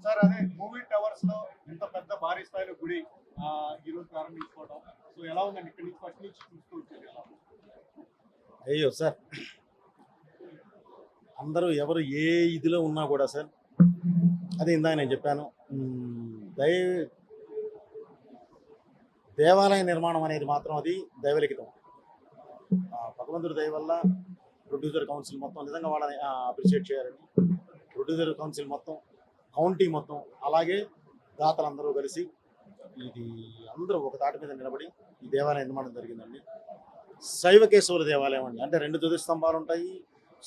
Sir అదే movie towers లో ఇంత పెద్ద భారీ స్థాయిలో గుడి ఈ రోజు ప్రారంభించుకోవడం, సో ఎలా ఉందండి? ఇక్కడ నుంచి ఫస్ట్ నుంచి చూస్తూ వచ్చేది ఎలా? అయ్యో సార్, అందరూ ఎవరు ఏ ఇదిలో ఉన్నా కూడా సార్, అది ఇందాక నేను చెప్పాను, దేవాలయ నిర్మాణం అనేది మాత్రం అది దైవలిఖితం. భగవంతుడి దయ వల్ల ప్రొడ్యూసర్ కౌన్సిల్ మొత్తం నిజంగా వాళ్ళని అప్రిషియేట్ చేయాలని, ప్రొడ్యూసర్ కౌన్సిల్ మొత్తం, కౌంటీ మొత్తం, అలాగే దాతలందరూ కలిసి ఇది అందరూ ఒక తాటి మీద నిలబడి ఈ దేవాలయ నిర్మాణం జరిగిందండి. శైవకేశవుల దేవాలయం అండి. అంటే 2 తుది స్తంభాలు ఉంటాయి.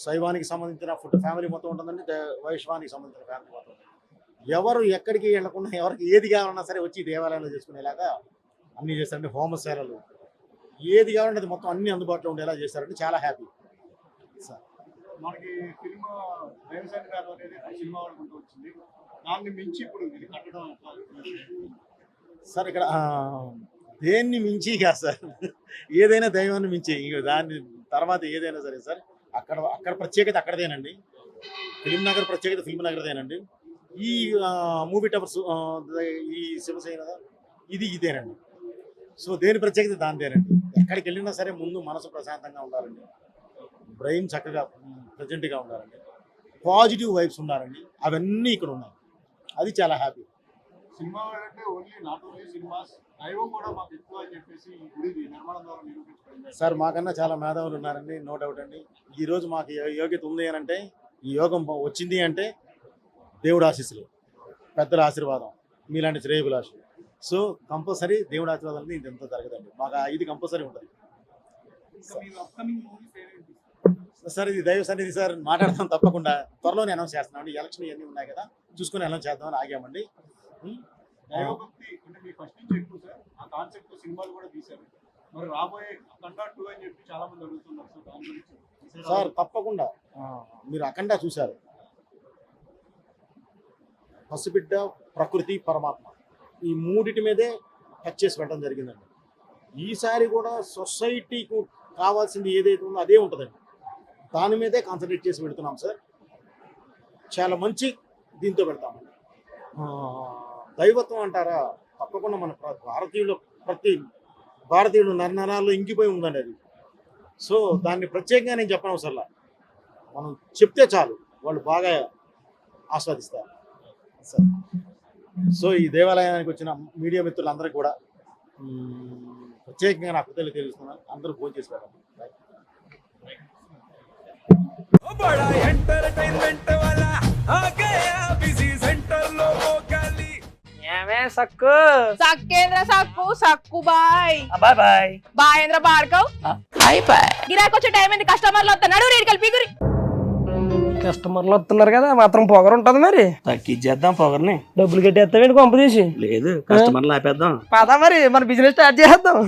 శైవానికి సంబంధించిన ఫ్యామిలీ మొత్తం ఉంటుందండి, వైష్ణవానికి సంబంధించిన ఫ్యామిలీ మొత్తం. ఎవరు ఎక్కడికి వెళ్ళకుండా ఎవరికి ఏది కావాలన్నా సరే వచ్చి దేవాలయంలో చేసుకునేలాగా అన్నీ చేస్తారండి. హోమశాలలు ఏది కావాలంటే అది మొత్తం అన్ని అందుబాటులో ఉండేలా చేశారండి. చాలా హ్యాపీ సార్. మనకి సినిమా దేవసేన గారు అనేది సినిమా వాడుకుంటూ వచ్చింది, దాన్ని మించి ఇప్పుడు ఇది కట్టడం సార్ ఇక్కడ దేన్ని మించి కాదు సార్, ఏదైనా దైవాన్ని మించి, ఇక దాని తర్వాత ఏదైనా సరే సార్, అక్కడ ప్రత్యేకత అక్కడదేనండి. ఫిల్మ్ నగర్ ప్రత్యేకత ఫిల్మ్ నగర్దేనండి. ఈ మూవీ టవర్స్, ఈ శివసేన ఇదేనండి. సో దేని ప్రత్యేకత దానిదేనండి. ఎక్కడికి వెళ్ళినా సరే ముందు మనసు ప్రశాంతంగా ఉండాలండి, బ్రెయిన్ చక్కగా ప్రజెంట్గా ఉండాలండి, పాజిటివ్ వైబ్స్ ఉండాలండి. అవన్నీ ఇక్కడ ఉన్నాయి. అది చాలా హ్యాపీ. సినిమా అంటే ఓన్లీ నాట్ ఓన్లీ సినిమాస్, దైవం కూడా మాకు ఎక్కువ అని చెప్పేసి ఈ గుడి నిర్మాణం ద్వారా నిరూపించుకోండి సార్. మాకన్నా చాలా మేధావులు ఉన్నారండి, నో డౌట్ అండి. ఈరోజు మాకు యోగ్యత ఉంది అని అంటే, ఈ యోగం వచ్చింది అంటే దేవుడు ఆశీస్సులు, పెద్దల ఆశీర్వాదం, మీలాంటి శ్రేయభిలాషులు. సో కంపల్సరీ దేవుడు ఆశీర్వాదాలని ఇంత జరగదండి. మాకు ఇది కంపల్సరీ ఉంటుంది సార్. ఇది దైవ సన్నిధి సార్, మాట్లాడతాం తప్పకుండా. త్వరలోనే అనౌన్స్ చేస్తున్నామండి. ఎలక్షన్ ఇవన్నీ ఉన్నాయి కదా, చూసుకుని అనౌన్స్ చేద్దామని ఆగామండి. దైవభక్తి అంటే మీ ఫస్ట్ నుంచి ఎక్కువ సార్, ఆ కాన్సెప్ట్ సినిమాలు కూడా తీశారు. మరి రాబోయే అఖండ 2 అని చెప్పి చాలా మంది అడుగుతున్నారు సార్, దాని గురించి సార్ తప్పకుండా. మీరు అఖండ చూశారు, పసిబిడ్డ, ప్రకృతి, పరమాత్మ, ఈ మూడిటి మీదే టచ్ చేసి పెట్టడం జరిగిందండి. ఈసారి కూడా సొసైటీకి కావాల్సింది ఏదైతే ఉందో అదే ఉంటుందండి, దాని మీదే కాన్సన్ట్రేట్ చేసి పెడుతున్నాం సార్. చాలా మంచి దీంతో పెడతాము. దైవత్వం అంటారా, తప్పకుండా మన ప్రతి భారతీయుడు నరనరాల్లో ఇంకిపోయి ఉందండి అది. సో దాన్ని ప్రత్యేకంగా నేను చెప్పనవసరంలా, మనం చెప్తే చాలు వాళ్ళు బాగా ఆస్వాదిస్తారు సార్. సో ఈ దేవాలయానికి వచ్చిన మీడియా మిత్రులందరికీ కూడా ప్రత్యేకంగా నా కృతజ్ఞతలు తెలుస్తున్నాను. అందరూ భోజనం చేసి పెట్టండి. సక్కు సక్కేంద్ర సక్కు సక్కు బాయ్ బాయ్ బాయ్ బాయేంద్ర బార్కవ్ బాయ్ బాయ్. గిరాకొచ్చే టైం ఏంది, కస్టమర్లు వస్తున్నాడు, రేటు కలిపి గురి. కస్టమర్లు వస్తున్నారు కదా, మాత్రం పొగరు ఉంటది. మరి తగ్గించేద్దాం పొగర్ని. డబ్బులు కట్టేస్తావేంటి కొంప తీసి? లేదు, కస్టమర్లు ఆపేద్దాం. పదా మరి మన బిజినెస్ స్టార్ట్ చేద్దాం.